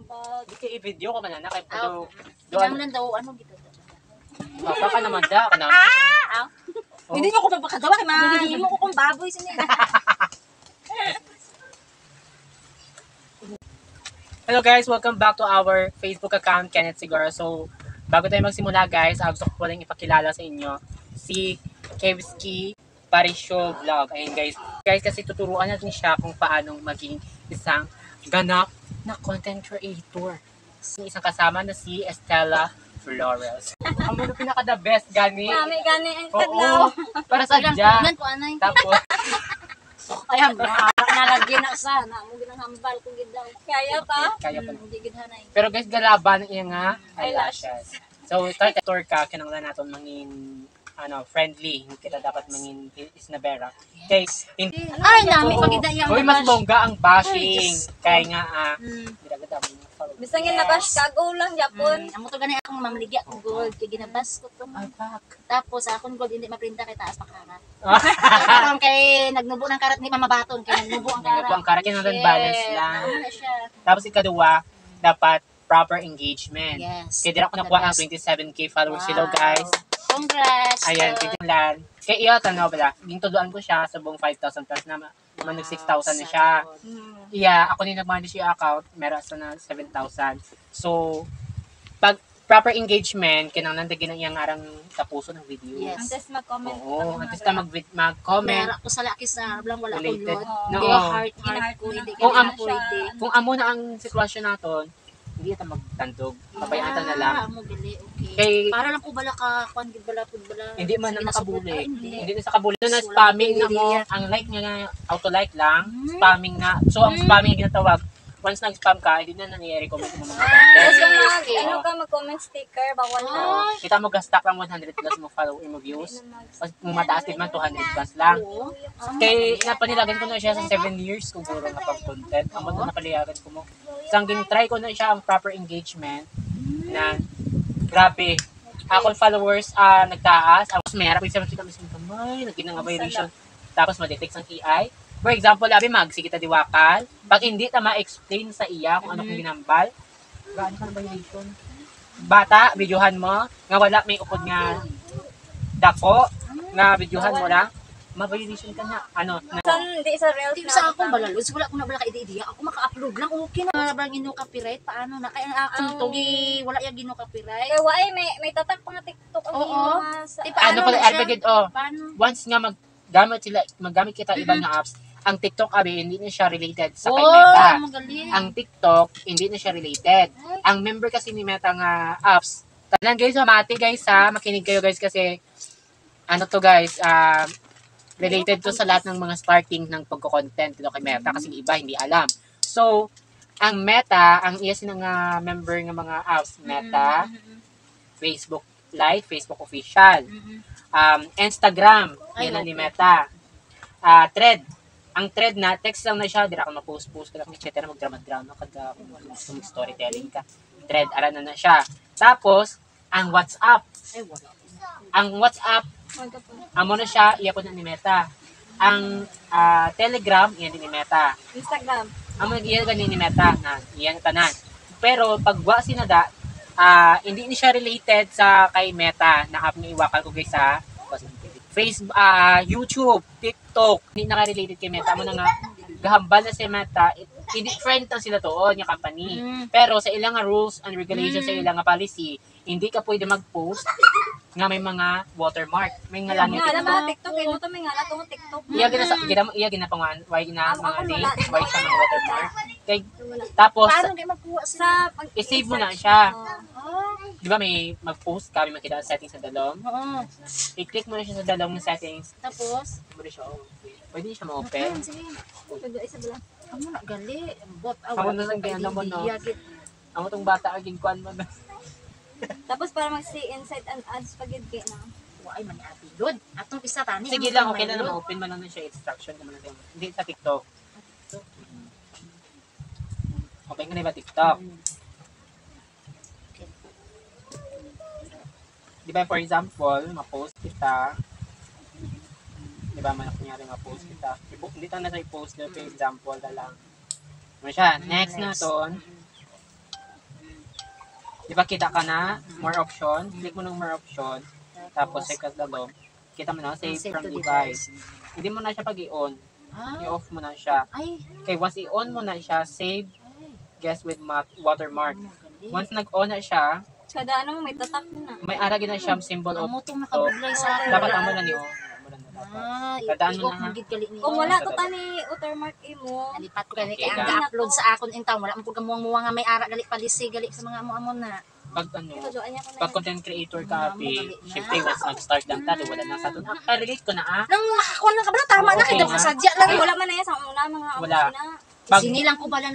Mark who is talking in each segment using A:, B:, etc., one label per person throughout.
A: Di ka i-video ka man na kay
B: Aw.
A: do
B: Ilang lang daw, ano gito?
A: papa ka naman da kana.
B: Hindi mo ko papakagawa kay man. Hindi mo ko kung baboy sinila.
A: Hello guys, welcome back to our Facebook account, Kenneth Siguro. So, bago tayo magsimula guys, gusto ko lang ipakilala sa inyo si Kevski Parisho Vlog. Ayun guys. Guys, kasi tuturuan natin siya kung paano maging isang ganap na content creator. Isang kasama na si Estella Flores. Ang mga pinaka the best gani.
B: Mami gani ang
A: Oo,
B: kadlaw.
A: para sa dya.
B: Ilan ko anay.
A: Tapos,
B: Ay am nalagyan na sana mo ginang hambal ko gid daw. Kaya pa?
A: kaya pa.
B: Hindi gid hanay.
A: Pero guys, galaban niya nga eyelashes. So, start tour ka, kinanglan natin mangin friendly. Hindi kita dapat mangin isnabera. Okay,
B: Ay nami pagida yang.
A: Uy, mas bongga ang bashing. Kaya nga, ginagada mo.
C: Bisang yes. Nabash ka, go lang, Japon.
B: Amo to gani akong mamligya ko gold kay ginabas ko to. Tapos akong gold hindi maprinta kay taas pa karat. Karon kay nagnubo ng karat ni mamabaton kay nagnubo ang karat.
A: Nagnubo ang karat kinahanglan balance lang.
B: Ano na siya?
A: Tapos ikaduwa, dapat proper engagement.
B: Yes.
A: Kaya di ako nakuha ang 27k followers. Hello guys.
B: Congrats.
A: Ayan, titilan. Kaya iyo, tanaw pala. Gintuduan ko siya sa buong 5,000 plus na nag 6,000 na siya. Yeah, ako din nag-manage yung account. Meron sa na 7,000. So, pag proper engagement, kinang nandagin ang iyang arang tapuso ng video.
B: Yes.
C: Antes mag-comment.
A: Oo, antes ka mag-comment.
B: Meron ako sa laki sa blang wala ko
A: Related.
B: load.
A: No.
B: Hindi heart ko hindi
A: Kung
B: kaya
A: am-
B: pwede.
A: Kung amo na ang sitwasyon natin, hindi ito magtantog. Pabayaan ta na lang.
B: Amo gali, okay.
A: Kay-
B: para lang ko bala ka kuan gid bala pud bala.
A: Hindi man na makabuli.
B: Hindi.
A: Hindi na sa kabuli. Na spamming na mo. Ang like niya nga, auto-like lang. Spamming na. So, ang spamming yung ginatawag. Once nag-spam ka, hindi na nangyari-comment mo mga
C: Tapos
A: content.
C: kung ano ka mag-comment sticker, bawal na.
A: Kita mo gastak lang 100 plus mo follow mo views. Pag mataas din man 200 plus lang. Kay napanilagan ko na siya sa 7 years siguro na pag-content. Amo na napalilagan ko mo. Isang gin-try ko na siya ang proper engagement na grabe. Akong followers nagtaas. Tapos mayroon ko siya kami sa kamay, naging nga violation. Tapos ma-detect ang AI. For example, labi sige ta diwakal. Pag hindi ta ma-explain sa iya kung ano kung ginambal, gaano ka na violation? Bata, videohan mo, nga wala may upod nga dako, nga videohan mo lang, ma-violation ka na. Ano? Na,
C: Hindi sa reels
B: Di sa akong balalod, wala ko na bala ka-idea. Ako maka-upload lang, okay na. Wala bang ino copyright? Paano na? Kaya akong tugi, wala yung gino copyright.
C: Kaya why, may tatak pa nga TikTok ang
B: Oo.
C: mga sa...
B: Di paano
A: ano pala,
B: na siya?
A: advocate,
B: Paano?
A: once nga maggamit kita ibang nga apps, ang TikTok hindi na siya related sa kay
B: Oh,
A: Meta.
B: magaling.
A: Ang TikTok, hindi na siya related. Ang member kasi ni Meta nga apps, tanan guys, mati guys makinig kayo guys kasi, ano to guys, related to sa lahat ng mga starting ng pagko-content dito kay Meta kasi iba hindi alam. So, ang Meta, ang iya sinang member ng mga apps, Meta, Facebook Lite, Facebook Official, Instagram, yan na ni Meta, Thread. Ang Thread na, text lang na siya, di ako ma-post-post ka lang, etc. Mag-drama-drama kada storytelling ka. Thread, aran na siya. Tapos, ang WhatsApp.
B: Ay, wala.
A: Ang WhatsApp, amo na siya, iya po na ni Meta. Ang Telegram, iyan din ni Meta.
C: Instagram.
A: Amo iyan ganin ni Meta, na iyan tanan. Pero, pag wa sinada, hindi ni siya related sa kay Meta, na app nga iwakal ko guys sa Facebook, YouTube, TikTok, hindi naka-related kay Meta. Amo na nga, gahambal na si Meta, hindi friend lang sila toon, yung company. Pero sa ilang nga rules and regulations, sa ilang nga policy, hindi ka pwede mag-post nga may mga watermark. May nga lang yung
C: Nga, alam
A: TikTok.
C: mga TikTok, ino to may nga na itong TikTok.
A: Iya ginapangan, why na
C: Ako
A: mga
C: wala.
A: name, why sa mga watermark. Kay, tapos,
B: Paano kayo magkuha sa...
C: Sa pag
A: i-save mo na siya.
C: Oh.
A: Di ba may mag-post ka, may makita sa settings sa dalom?
B: Oo.
A: I-click mo na siya sa dalom ng settings.
B: Tapos,
A: Pwede siya, pwede siya ma-open.
B: sige.
C: Pwede isa bala.
B: Amo na gali. Bot,
A: Ako na lang ganyan naman, no? Ang itong bata aging kuan mo na.
C: Tapos para mag-see inside and ads pagid kay na.
B: Ay, mani atilod. Atong isa tani.
A: Sige lang, okay na naman. Open mo lang na siya instruction naman natin. Hindi sa TikTok. Okay nga na ba TikTok? Di ba, for example, ma-post kita. Di ba, kunyari ma-post kita. Hindi tayo na tayo post na, for example, na lang. Ano siya? Next na to. Di ba kita ka na? More option. Click mo ng more option. Tapos second dalom. Kita mo na, save from
B: to
A: device. Hindi mo na siya pag-i-on.
B: Ah,
A: I-off mo na siya.
B: ay.
A: Okay, once i-on mo na siya, save guest with watermark. Once nag-on na siya,
C: Kada ano, may tatak na.
A: may aragin na siyang symbol of
B: Amo tong nakabuglay sa akin.
A: dapat amo na ni on. Amo na dapat.
B: Ah,
A: Tandaan mo
B: i-off
A: na, ha?
B: mo gid gali ni.
C: Kung wala to tani watermark imo.
B: Alipat ko gani
A: Okay,
B: kay ang
A: ga.
B: ga-upload sa akon in town. Wala mo pud kamuang nga may ara gali palisi gali sa mga amo na.
A: Pag ano,
C: Tuduan niya ko na
A: pag
C: yan.
A: content creator ka, syempre once nag-start lang tayo, wala na sa doon. relate ko na
B: Nang ako lang ka ba tama na
A: Okay,
B: kay
A: ha?
B: sadya
C: Ay,
B: lang.
C: wala man na yan sa una, mga amo
A: Wala.
C: sila.
A: Pag,
B: Sinilang ko bala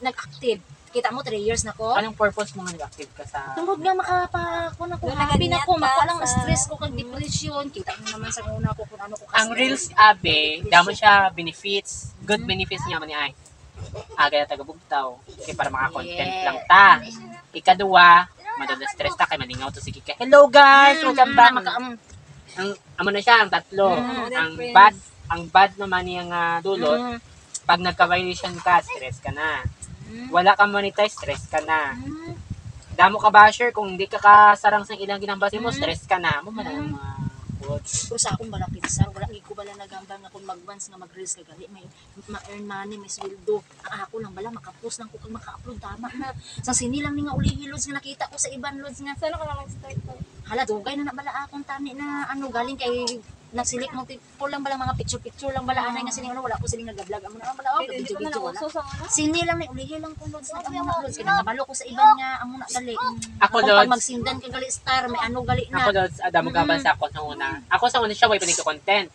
B: nag-active. Kita mo 3 years na ko.
A: anong purpose mo nga nag-active ka sa...
B: Tungkod nga makapa ko na ko
C: Doon
B: happy na
C: naganyat
B: ko
C: ka
B: makuha lang
C: sa-
B: stress ko kag depression. Kita mo naman sa una ko kung ano ko
A: Ang Reels Abe, damo siya benefits. Good benefits niya man ni ay. Aga na taga-bugtaw. Okay, para maka-content
B: Yes.
A: lang ta. Ikaduwa, madala-stress ta kay maningaw to sige ka. Hello guys, welcome back. Ang amo na siya, ang tatlo. Ang bad naman niyang dulot, pag nagka-violation ka, stress ka na. Wala ka monetize, stress ka na. Damo ka basher, kung hindi ka kasarang sa ilang ginambasi mo, stress ka na. Mo man ang mga quotes.
B: Pero sa akong bala pinsar, wala gid ko bala nagambal nga kung mag-once nga mag-reels ka gali may ma-earn money, may sweldo. Ang ako lang bala maka-post lang ko kag maka-upload tama na. Sa sinilang ni nga uli loads nga nakita ko sa ibang loads nga
C: Saan ka lang nag-start ko?
B: hala dugay na bala akong tani na ano galing kay nagsilik mo tipo lang bala mga picture lang bala anay nga sining ano wala ko sining nag-vlog amo na bala oh
C: Hindi
B: video
C: ko na
B: video wala.
C: nauso sa una.
B: Sini lang ni uli lang ko loads na amo na loads kaya nakabalo ko sa iban nga amo na gali.
A: Ako,
B: Kung
A: Lods.
B: pag magsindan ka gali star may ano gali na.
A: Ako daw, damo gabal sa ako sa una. Ako sa una siya, way pa content.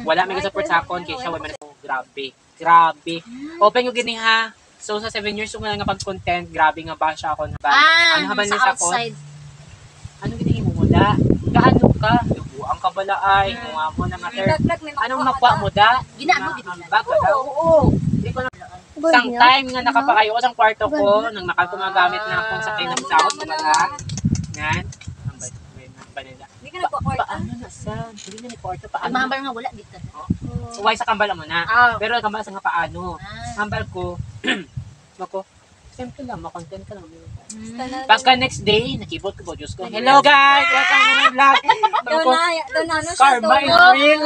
A: Wala may support sa akon, kaya siya, way man grabe. Grabe. Open yung gini ha. So sa 7 years ko nga pag-content, grabe nga ba siya ako na ba? Ano haban
B: sa
A: niya sa akon?
B: outside.
A: Ano gini mo da? Gaano ka? Ang kabala ay, mga mo na matter.
C: Vlog, may
A: Anong makuha mo da?
B: Ginaano gid
A: Ang
B: nila.
A: bag ka daw? Oo. Hindi ko na. Isang time nga nakapakayo ko sa kwarto ko, nang nakagumagamit na akong sa pinag-sahod ko wala. Yan. Ang ba nila?
C: Hindi ka nagpa-kwarta.
A: Paano na sa? Hindi na ni kwarto.
B: Ang
A: Paano?
B: mahambal nga wala dito.
A: Uway sa kambala mo na.
B: Ah.
A: Pero ang kambala sa nga paano?
B: Ah.
A: Hambal ko, ako, simple lang, makontent ka lang.
C: Tanan-
A: Pagka next day, nakibot ko po, Diyos ko. Hello guys! Welcome to my vlog!
C: Doon na ano siya.
A: Karma is real!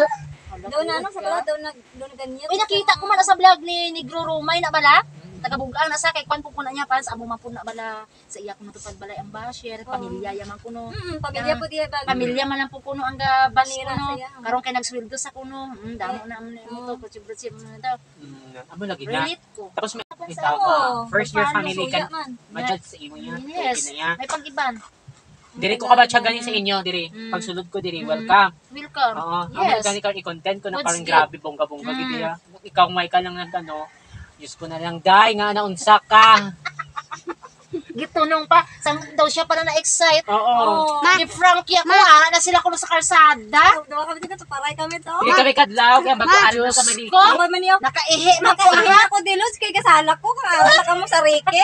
C: Doon na ano sa bala, doon na ganyan.
B: Uy, nakita ko man na sa vlog ni Negro Romay na bala. Tagabugaan na sa kay kwan pupuna niya para sa amo man na bala sa iya ko matupad balay ang basher, pamilya yaman kuno.
C: Pamilya po diya bag.
B: Pamilya man lang po kuno ang gabas
C: Panira
B: kuno.
C: saya.
B: Karon kay nagsweldo sa kuno. Damo na mo to kutsib-kutsib mo daw.
A: Amo lagi na.
B: Relate ko.
A: Tapos may
C: Oo.
A: itaw first year family
C: Suya
A: ka.
C: man.
A: Majud sa imo niya.
B: Yes.
A: Okay na niya.
B: May pag-iban.
A: Diri ko ka ba siya ganin sa inyo, diri. Pagsulod ko diri, welcome.
B: Welcome.
A: Oo.
B: Yes.
A: Amo gani ka i-content ko na
B: Good
A: parang
B: skill.
A: grabe bongga-bongga gid ya. Ikaw may ka lang nagano. Diyos ko na lang, day nga naunsa ka.
B: Gitunong pa. Sang daw siya para na-excite.
A: Oo.
B: Ni Frankie ako, ara na sila kuno sa kalsada.
C: Dawa kami dito, paray kami to.
A: Hindi kami kadlaw, kaya magpaano ka malito.
B: Ko?
C: Ako man niyo.
B: Nakaihi na ko.
C: Nakahiya ako dilos kay kasala ko kung aral ka mo sa Ricky.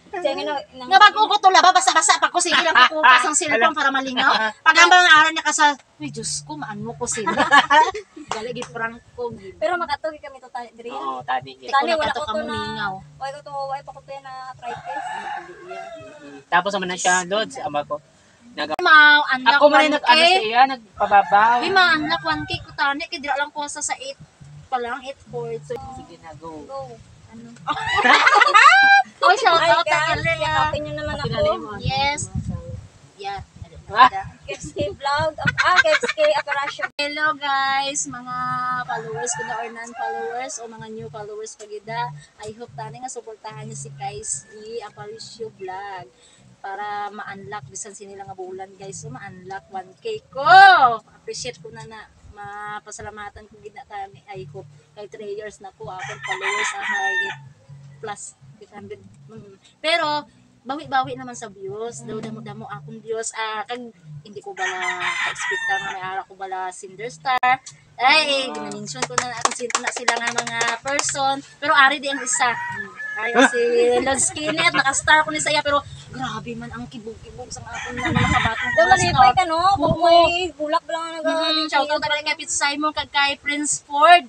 C: Diyan
B: Nga bago ko to laba, basa-basa pa ko. Sige lang ko pasang cellphone para malingaw. Pagambang aran niya ka sa, uy, Diyos ko, maano ko sila. Galigi prank ko.
C: Pero makatugi kami to tani diri.
A: Oo, tani.
B: Ikaw
C: Tani
B: na
C: wala
B: kato
C: ko
B: ka
C: to na.
B: malingaw.
C: Wala ko to, wala pa ko to na arthritis.
A: Tapos naman na siya, Lods, ama ko.
B: Mau, unlock
A: Ako man rin
B: 1K.
A: nag-ano sa iya, nagpababaw.
B: Uy, ma-unlock 1K ko tani. Kaya dira lang ko sa 8 pa lang, 8 4. So,
A: Sige na, go.
C: Go.
B: oh, shout
C: Hi
B: out
C: guys,
B: kay Lea.
C: yakapin nyo naman ako.
B: Yes. Yeah.
C: KFC vlog. KFC operation.
B: Hello guys, mga followers ko na or non-followers o mga new followers pagida. I hope tani nga suportahan niyo si Kaisi Aparicio Vlog para ma-unlock bisan sila nga bulan guys. So ma-unlock 1K ko. Appreciate ko na mapasalamatan ko gina tani. I hope kay 3 years na ko akong followers plus 800. Pero bawi-bawi naman sa views, daw damo-damo akong views, kag hindi ko bala ka-expect nga may ara ko bala Cinderstar. Ay, gina-mention ko na akong sino na sila nga mga person, pero ari di ang isa. Kaya si Lord Skinnet, naka-star ko ni saya, pero grabe man ang kibog-kibog sa akong na mga kabatong
C: Daw malipay ka no? Kung
B: Oo.
C: may bulak lang ang nag-aaling
B: Shout out talaga kay Pete Simon, kag kay Prince Ford.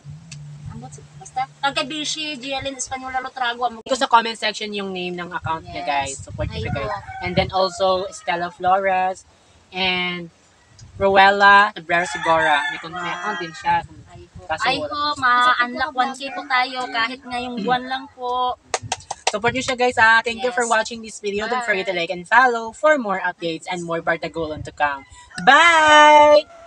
B: Ambot, basta ka. Kag kay Bishi, Gialin Espanola Lotrago amo.
A: Iko sa comment section yung name ng account niya, guys.
B: Yes.
A: Support niyo siya,
B: Ay,
A: guys.
B: po.
A: And then also, Stella Flores and Rowella Cabrera Sigora. May account din siya. Kaso
B: I
A: wala.
B: hope ma-unlock 1K po tayo kahit ngayong buwan lang po.
A: Support niyo siya, guys, ha. Thank you
B: Yes.
A: for watching this video. Don't forget to
B: Bye.
A: like and follow for more updates and more Bartagolan to come. Bye!